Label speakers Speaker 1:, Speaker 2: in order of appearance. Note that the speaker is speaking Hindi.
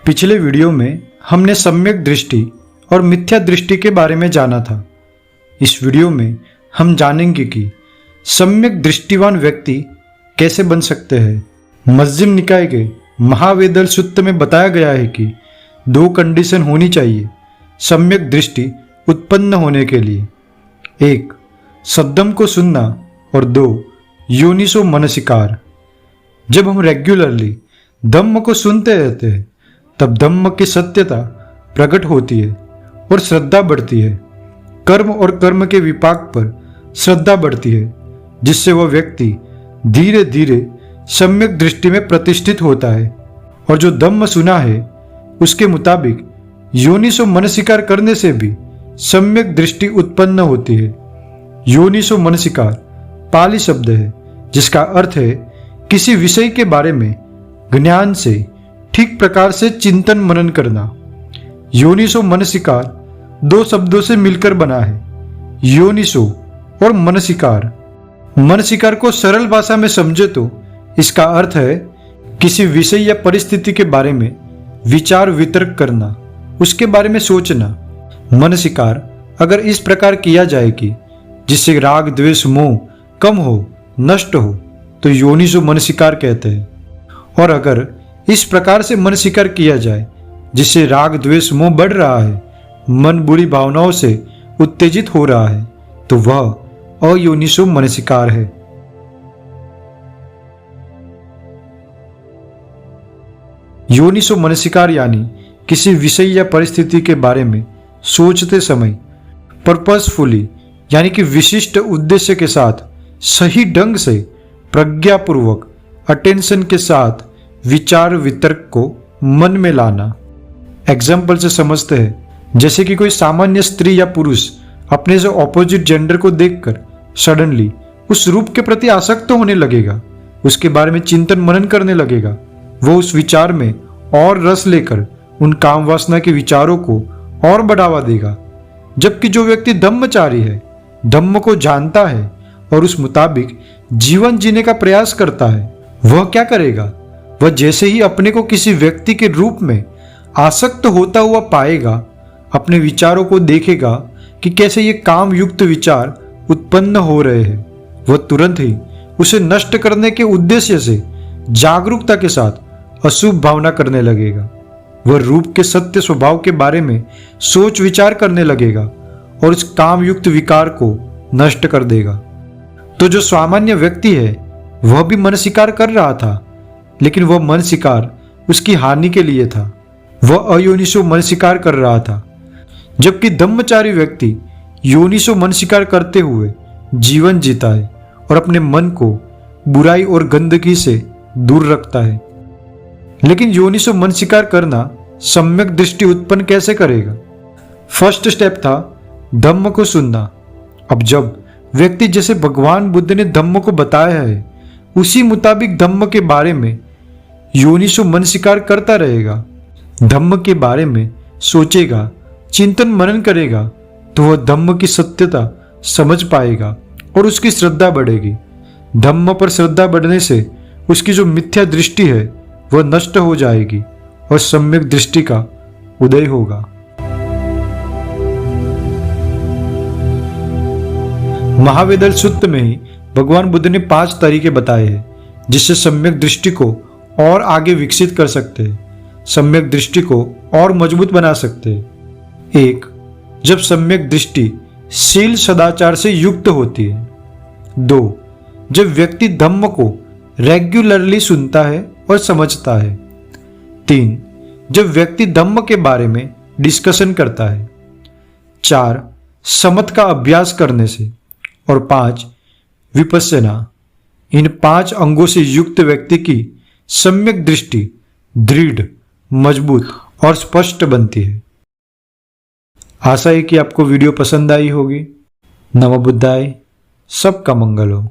Speaker 1: पिछले वीडियो में हमने सम्यक दृष्टि और मिथ्या दृष्टि के बारे में जाना था। इस वीडियो में हम जानेंगे कि सम्यक दृष्टिवान व्यक्ति कैसे बन सकते हैं। मध्यम निकाय के महावेदल सूत्र में बताया गया है कि 2 कंडीशन होनी चाहिए सम्यक दृष्टि उत्पन्न होने के लिए। 1. शब्दम को सुनना और 2. योनिसो मनसिकार। जब हम रेगुलरली धम्म को सुनते रहते हैं तब धम्म की सत्यता प्रकट होती है और श्रद्धा बढ़ती है। कर्म और कर्म के विपाक पर श्रद्धा बढ़ती है, जिससे वह व्यक्ति धीरे धीरे सम्यक दृष्टि में प्रतिष्ठित होता है। और जो धम्म सुना है उसके मुताबिक योनिसो मनसिकार करने से भी सम्यक दृष्टि उत्पन्न होती है। योनिसो मनसिकार पाली शब्द है जिसका अर्थ है किसी विषय के बारे में ज्ञान से ठीक प्रकार से चिंतन मनन करना। योनिसो मनसिकार 2 शब्दों से मिलकर बना है, योनिसो और मनसिकार। मनसिकार को सरल भाषा में समझे तो इसका अर्थ है किसी विषय या परिस्थिति के बारे में विचार वितर्क करना, उसके बारे में सोचना। मनसिकार अगर इस प्रकार किया जाए कि जिससे राग द्वेष मोह कम हो, नष्ट हो, तो योनिसो मनसिकार कहते हैं। और अगर इस प्रकार से मनसिकार किया जाए जिससे राग द्वेष मोह बढ़ रहा है, मन बुरी भावनाओं से उत्तेजित हो रहा है, तो वह अयोनिसो मनसिकार है। योनिसो मनसिकार यानी किसी विषय या परिस्थिति के बारे में सोचते समय पर्पसफुली यानी कि विशिष्ट उद्देश्य के साथ सही ढंग से प्रज्ञापूर्वक अटेंशन के साथ विचार वितर्क को मन में लाना। एग्जाम्पल से समझते हैं, जैसे कि कोई सामान्य स्त्री या पुरुष अपने से ऑपोजिट जेंडर को देखकर सडनली उस रूप के प्रति आसक्त होने लगेगा, उसके बारे में चिंतन मनन करने लगेगा। वो उस विचार में और रस लेकर उन काम वासना के विचारों को और बढ़ावा देगा। जबकि जो व्यक्ति धम्मचारी है, धम्म को जानता है और उस मुताबिक जीवन जीने का प्रयास करता है, वह क्या करेगा? वह जैसे ही अपने को किसी व्यक्ति के रूप में आसक्त होता हुआ पाएगा, अपने विचारों को देखेगा कि कैसे ये काम युक्त विचार उत्पन्न हो रहे हैं, वह तुरंत ही उसे नष्ट करने के उद्देश्य से जागरूकता के साथ अशुभ भावना करने लगेगा। वह रूप के सत्य स्वभाव के बारे में सोच विचार करने लगेगा और इस काम युक्त विकार को नष्ट कर देगा। तो जो सामान्य व्यक्ति है वह भी मनसिकार कर रहा था, लेकिन वह मनसिकार उसकी हानि के लिए था। वह अयोनिसो मनसिकार कर रहा था। जबकि धम्मचारी व्यक्ति योनिसो मनसिकार करते हुए जीवन जीता है और अपने मन को बुराई और गंदगी से दूर रखता है। लेकिन योनिसो मनसिकार करना सम्यक दृष्टि उत्पन्न कैसे करेगा? फर्स्ट स्टेप था धम्म को सुनना। अब जब व्यक्ति जैसे भगवान बुद्ध ने धम्म को बताया है उसी मुताबिक धम्म के बारे में योनिसो मनसिकार करता रहेगा, धम्म के बारे में सोचेगा, चिंतन मनन करेगा, तो वह धम्म की सत्यता समझ पाएगा और उसकी श्रद्धा बढ़ेगी। धम्म पर श्रद्धा बढ़ने से उसकी जो मिथ्या दृष्टि है वह नष्ट हो जाएगी और सम्यक दृष्टि का उदय होगा। महावेदल सूत्र में ही भगवान बुद्ध ने 5 तरीके बताए हैं जिससे सम्यक दृष्टि को और आगे विकसित कर सकते हैं, सम्यक दृष्टि को और मजबूत बना सकते हैं। 1. जब सम्यक दृष्टि शील सदाचार से युक्त होती है। 2. जब व्यक्ति धम्म को रेगुलरली सुनता है और समझता है। 3. जब व्यक्ति धम्म के बारे में डिस्कशन करता है। 4. समत का अभ्यास करने से। और 5. विपश्यना। इन 5 अंगों से युक्त व्यक्ति की सम्यक दृष्टि दृढ़, मजबूत और स्पष्ट बनती है। आशा है कि आपको वीडियो पसंद आई होगी। नमो बुद्धाय। सबका मंगल हो।